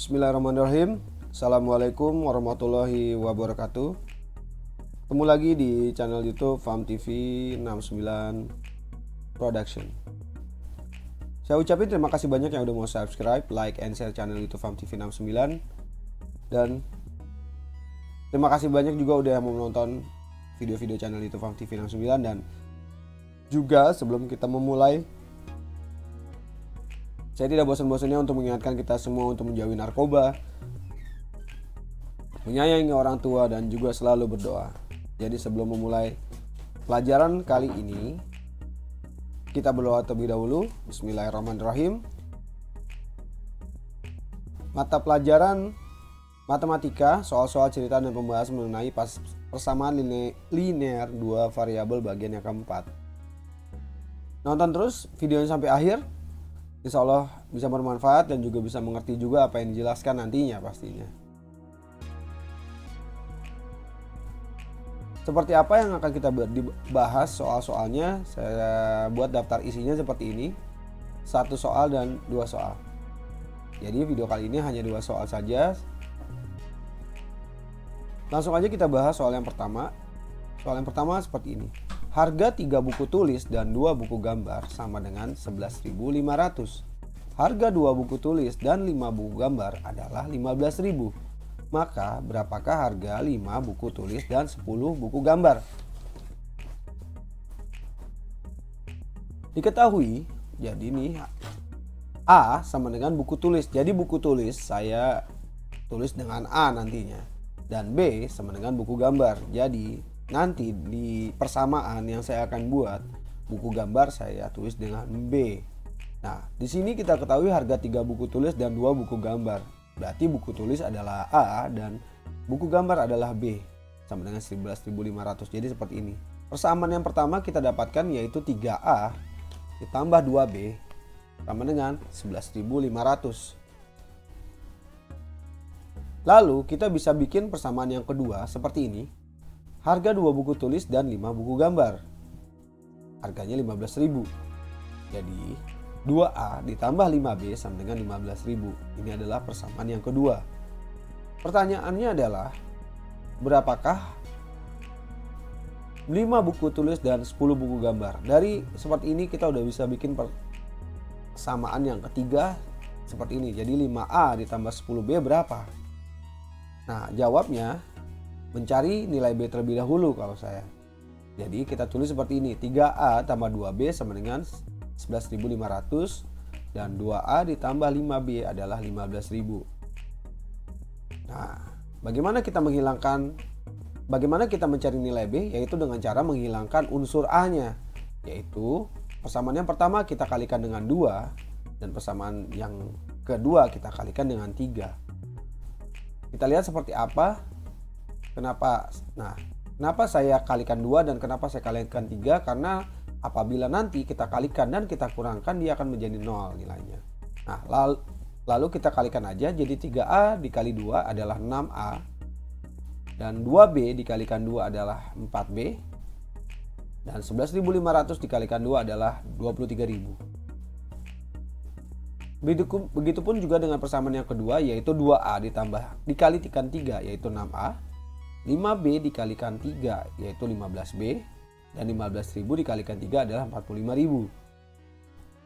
Bismillahirrahmanirrahim. Assalamualaikum warahmatullahi wabarakatuh. Ketemu lagi di channel YouTube Farm TV 69 Production. Saya ucapin terima kasih banyak yang udah mau subscribe, like, and share channel YouTube Farm TV 69. Dan terima kasih banyak juga udah mau menonton video-video channel YouTube Farm TV 69. Dan juga sebelum kita memulai, saya tidak bosan-bosannya untuk mengingatkan kita semua untuk menjauhi narkoba, menyayangi orang tua, dan juga selalu berdoa. Jadi sebelum memulai pelajaran kali ini, kita berdoa terlebih dahulu. Bismillahirrahmanirrahim. Mata pelajaran matematika, soal-soal cerita dan pembahasan mengenai persamaan linear dua variabel bagian yang keempat. Nonton terus videonya sampai akhir. Insya Allah bisa bermanfaat dan juga bisa mengerti juga apa yang dijelaskan nantinya pastinya. Seperti apa yang akan kita bahas soal-soalnya, saya buat daftar isinya seperti ini. 1 soal dan 2 soal. Jadi video kali ini hanya 2 soal saja. Langsung aja kita bahas soal yang pertama. Soal yang pertama seperti ini. Harga 3 buku tulis dan 2 buku gambar sama dengan 11.500. Harga 2 buku tulis dan 5 buku gambar adalah 15.000. Maka berapakah harga 5 buku tulis dan 10 buku gambar? Diketahui, jadi nih A sama dengan buku tulis. Jadi buku tulis saya tulis dengan A nantinya. Dan B sama dengan buku gambar. Jadi nanti di persamaan yang saya akan buat, buku gambar saya tulis dengan B. Nah, di sini kita ketahui harga 3 buku tulis dan 2 buku gambar. Berarti buku tulis adalah A dan buku gambar adalah B. Sama dengan 11.500. Jadi seperti ini. Persamaan yang pertama kita dapatkan yaitu 3A ditambah 2B sama dengan 11.500. Lalu kita bisa bikin persamaan yang kedua seperti ini. Harga 2 buku tulis dan 5 buku gambar. Harganya 15.000. Jadi 2A ditambah 5B sama dengan 15.000. Ini adalah persamaan yang kedua. Pertanyaannya adalah berapakah 5 buku tulis dan 10 buku gambar? Dari seperti ini kita udah bisa bikin persamaan yang ketiga seperti ini. Jadi 5A ditambah 10B berapa? Nah, jawabnya mencari nilai B terlebih dahulu kalau saya. Jadi kita tulis seperti ini. 3A tambah 2B sama dengan 11.500. Dan 2A ditambah 5B adalah 15.000. Nah, bagaimana kita mencari nilai B? Yaitu dengan cara menghilangkan unsur A-nya. Yaitu persamaan yang pertama kita kalikan dengan 2. Dan persamaan yang kedua kita kalikan dengan 3. Kita lihat seperti apa. Kenapa saya kalikan 2 dan kenapa saya kalikan 3? Karena apabila nanti kita kalikan dan kita kurangkan, dia akan menjadi 0 nilainya. Nah, lalu kita kalikan aja. Jadi 3A dikali 2 adalah 6A. Dan 2B dikalikan 2 adalah 4B. Dan 11.500 dikalikan 2 adalah 23.000. Begitupun juga dengan persamaan yang kedua, yaitu 2A dikalikan 3 yaitu 6A. 5B dikalikan 3 yaitu 15B. Dan 15.000 dikalikan 3 adalah 45.000.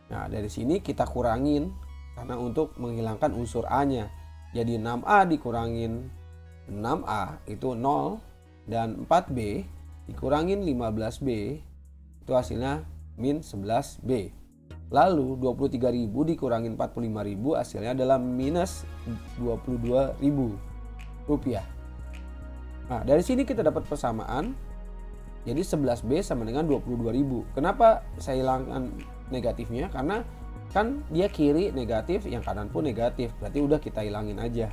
Nah, dari sini kita kurangin karena untuk menghilangkan unsur A-nya. Jadi 6A dikurangin 6A itu 0. Dan 4B dikurangin 15B itu hasilnya min 11B. Lalu 23.000 dikurangin 45.000 hasilnya adalah minus 22.000 rupiah. Nah, dari sini kita dapat persamaan. Jadi 11B sama dengan 22.000. Kenapa saya hilangkan negatifnya? Karena kan dia kiri negatif, yang kanan pun negatif. Berarti udah kita hilangin aja.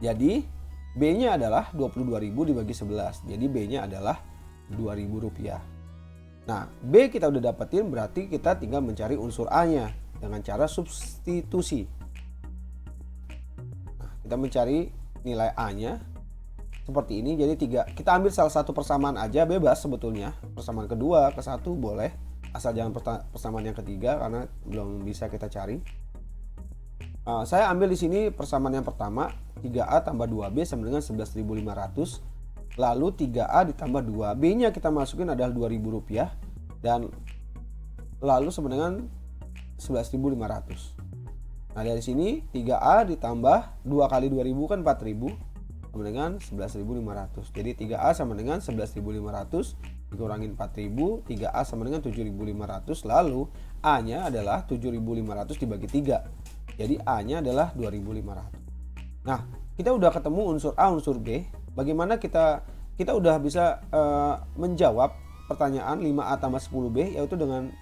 Jadi B-nya adalah 22.000 dibagi 11. Jadi B-nya adalah 2.000 rupiah. Nah, B kita udah dapetin, berarti kita tinggal mencari unsur A-nya dengan cara substitusi. Nah, kita mencari nilai A-nya seperti ini. Jadi kita ambil salah satu persamaan aja, bebas sebetulnya. Persamaan kedua, ke satu boleh. Asal jangan persamaan yang ketiga karena belum bisa kita cari. Saya ambil di sini persamaan yang pertama, 3A tambah 2B sama dengan 11.500. Lalu 3A ditambah 2B-nya kita masukin adalah Rp2.000 dan lalu sama dengan 11.500. Nah, dari sini 3A ditambah 2 kali 2.000 kan 4.000 sama dengan 11.500. Jadi 3A sama dengan 11.500 dikurangin 4.000, 3A sama dengan 7.500, lalu A-nya adalah 7.500 dibagi 3. Jadi A-nya adalah 2.500. Nah, kita udah ketemu unsur A, unsur B. Bagaimana kita udah bisa menjawab pertanyaan 5A tambah 10B, yaitu dengan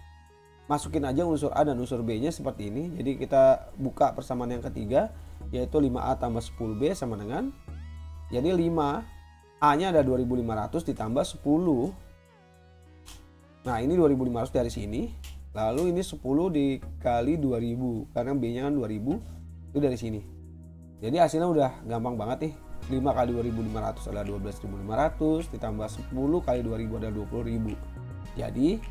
masukin aja unsur A dan unsur B-nya seperti ini. Jadi kita buka persamaan yang ketiga, yaitu 5A tambah 10B sama dengan, jadi 5A-nya ada 2.500 ditambah 10. Nah, ini 2.500 dari sini. Lalu ini 10 dikali 2000 karena B-nya kan 2000 itu dari sini. Jadi hasilnya udah gampang banget nih. 5 kali 2.500 adalah 12.500 ditambah 10 kali 2000 adalah 20.000. Jadi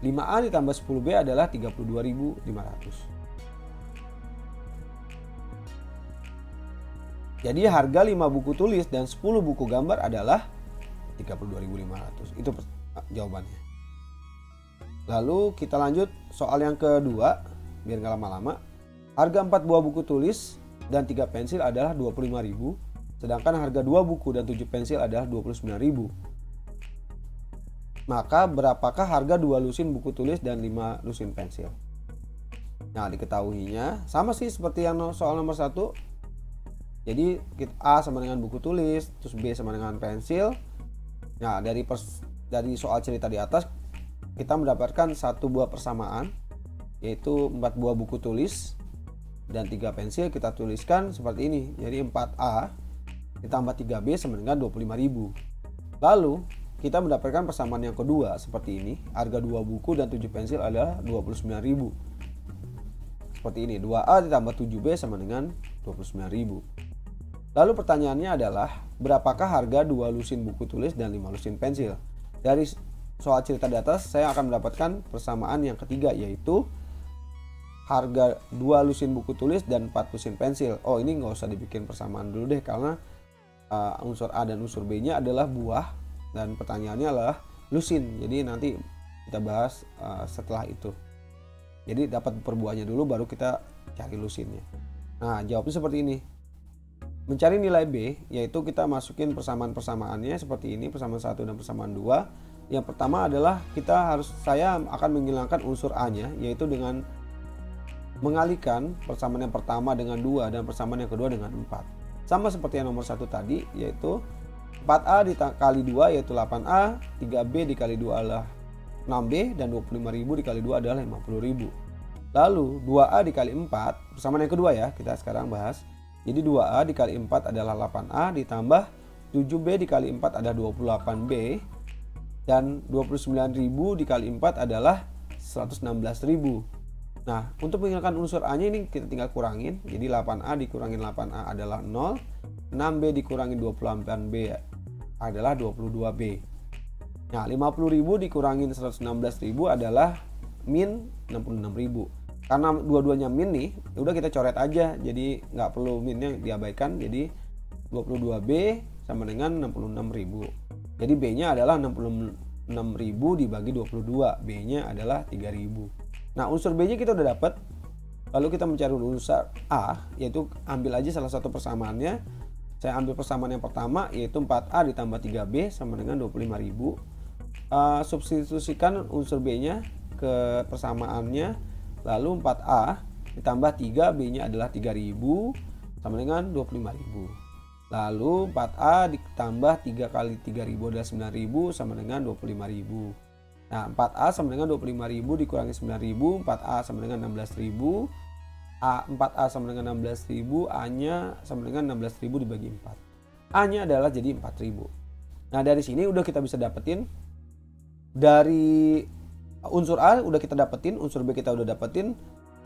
5A ditambah 10B adalah 32.500. Jadi harga 5 buku tulis dan 10 buku gambar adalah 32.500. Itu jawabannya. Lalu kita lanjut soal yang kedua, biar nggak lama-lama. Harga 4 buah buku tulis dan 3 pensil adalah 25.000, sedangkan harga 2 buku dan 7 pensil adalah 29.000. Maka berapakah harga 2 lusin buku tulis dan 5 lusin pensil? Nah, diketahuinya sama sih seperti yang soal nomor 1. Jadi A sama dengan buku tulis, terus B sama dengan pensil. Nah, dari soal cerita di atas kita mendapatkan satu buah persamaan, yaitu 4 buah buku tulis dan 3 pensil. Kita tuliskan seperti ini. Jadi 4A ditambah 3B sama dengan 25.000. Lalu kita mendapatkan persamaan yang kedua seperti ini. Harga 2 buku dan 7 pensil adalah 29.000. Seperti ini. 2A ditambah 7B sama dengan 29.000. Lalu pertanyaannya adalah, berapakah harga 2 lusin buku tulis dan 5 lusin pensil? Dari soal cerita di atas saya akan mendapatkan persamaan yang ketiga, yaitu harga 2 lusin buku tulis dan 4 lusin pensil. Oh, ini nggak usah dibikin persamaan dulu deh, karena unsur A dan unsur B-nya adalah buah dan pertanyaannya adalah lusin. Jadi nanti kita bahas setelah itu. Jadi dapat perbuahnya dulu baru kita cari lusinnya. Nah, jawabnya seperti ini. Mencari nilai B, yaitu kita masukin persamaan-persamaannya seperti ini, persamaan 1 dan persamaan 2. Yang pertama adalah saya akan menghilangkan unsur A-nya, yaitu dengan mengalihkan persamaan yang pertama dengan 2 dan persamaan yang kedua dengan 4. Sama seperti yang nomor 1 tadi, yaitu 4A dikali 2 yaitu 8A, 3B dikali 2 adalah 6B, dan 25.000 dikali 2 adalah 50.000. Lalu 2A dikali 4, persamaan yang kedua ya, kita sekarang bahas. Jadi 2A dikali 4 adalah 8A ditambah 7B dikali 4 adalah 28B. Dan 29.000 dikali 4 adalah 116.000. Nah, untuk menghilangkan unsur A-nya ini kita tinggal kurangin. Jadi 8A dikurangin 8A adalah 0. 6B dikurangin 28B adalah 22B. Nah, 50.000 dikurangin 116.000 adalah min 66.000. Karena dua-duanya min nih, udah kita coret aja. Jadi nggak perlu minnya diabaikan. Jadi 22B sama dengan 66.000. Jadi B-nya adalah 66.000 dibagi 22. B-nya adalah 3.000. Nah, unsur B-nya kita udah dapat. Lalu kita mencari unsur A, yaitu ambil aja salah satu persamaannya. Saya ambil persamaan yang pertama, yaitu 4A ditambah 3B sama dengan 25.000. Substitusikan unsur B-nya ke persamaannya. Lalu 4A ditambah 3, B-nya adalah 3.000 sama dengan 25.000. Lalu 4A ditambah 3 kali 3.000 adalah 9.000 sama dengan 25.000. Nah, 4A sama dengan 25.000 dikurangi 9.000, 4A sama dengan 16.000. 4A sama dengan 16.000, A-nya sama dengan 16.000 dibagi 4. A-nya adalah jadi 4.000. Nah, dari sini udah kita bisa dapetin, dari unsur A udah kita dapetin, unsur B kita udah dapetin.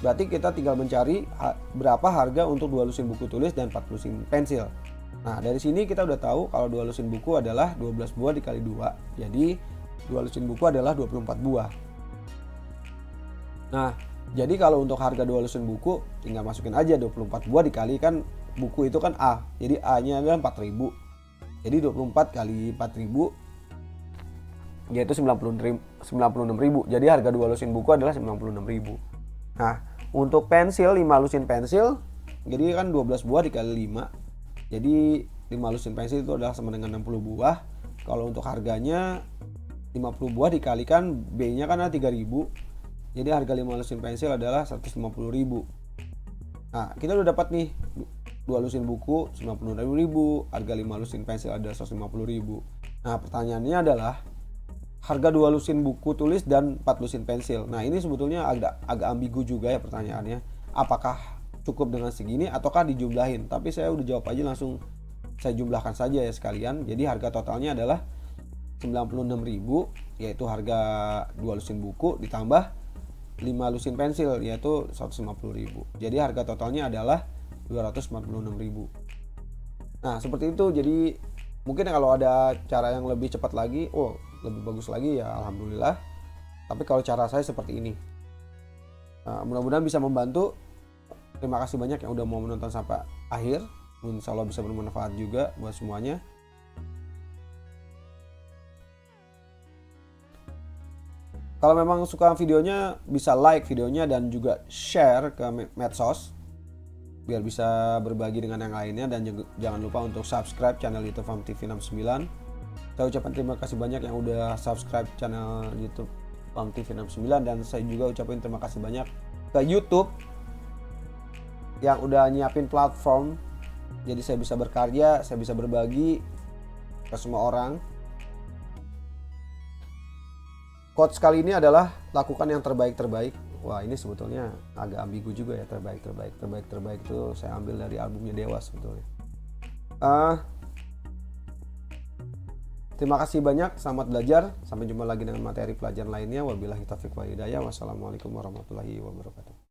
Berarti kita tinggal mencari berapa harga untuk 2 lusin buku tulis dan 4 lusin pensil. Nah, dari sini kita udah tahu kalau 2 lusin buku adalah 12 buah dikali 2. Jadi 2 lusin buku adalah 24 buah. Nah, Jadi kalau untuk harga 2 lusin buku tinggal masukin aja 24 buah dikalikan buku itu kan A. Jadi A-nya adalah 4.000. Jadi 24 kali 4.000 yaitu 96.000. Jadi harga 2 lusin buku adalah 96.000. Nah, untuk pensil 5 lusin pensil, jadi kan 12 buah dikali 5. Jadi 5 lusin pensil itu adalah sama dengan 60 buah. Kalau untuk harganya 50 buah dikalikan B-nya kan ada 3.000. Jadi harga 5 lusin pensil adalah 150.000. Nah, kita udah dapat nih 2 lusin buku 96.000, harga 5 lusin pensil adalah 150.000. Nah, pertanyaannya adalah harga 2 lusin buku tulis dan 4 lusin pensil. Nah, ini sebetulnya agak ambigu juga ya pertanyaannya. Apakah cukup dengan segini ataukah dijumlahin? Tapi saya udah jawab aja langsung, saya jumlahkan saja ya sekalian. Jadi harga totalnya adalah 96.000, yaitu harga 2 lusin buku ditambah 5 lusin pensil yaitu 150.000. Jadi harga totalnya adalah 246.000. Nah, seperti itu. Jadi mungkin kalau ada cara yang lebih cepat lagi, lebih bagus lagi ya alhamdulillah. Tapi kalau cara saya seperti ini. Mudah-mudahan bisa membantu. Terima kasih banyak yang udah mau menonton sampai akhir. Insya Allah bisa bermanfaat juga buat semuanya. Kalau memang suka videonya, bisa like videonya dan juga share ke medsos biar bisa berbagi dengan yang lainnya, dan jangan lupa untuk subscribe channel YouTube Farm TV 69. Saya ucapkan terima kasih banyak yang udah subscribe channel YouTube Farm TV 69, dan saya juga ucapin terima kasih banyak ke YouTube yang udah nyiapin platform jadi saya bisa berkarya, saya bisa berbagi ke semua orang. Quotes kali ini adalah lakukan yang terbaik-terbaik. Wah, ini sebetulnya agak ambigu juga ya, terbaik itu saya ambil dari albumnya Dewa sebetulnya. Terima kasih banyak, selamat belajar. Sampai jumpa lagi dengan materi pelajaran lainnya. Wabillahi taufiq wal hidayah. Wassalamualaikum warahmatullahi wabarakatuh.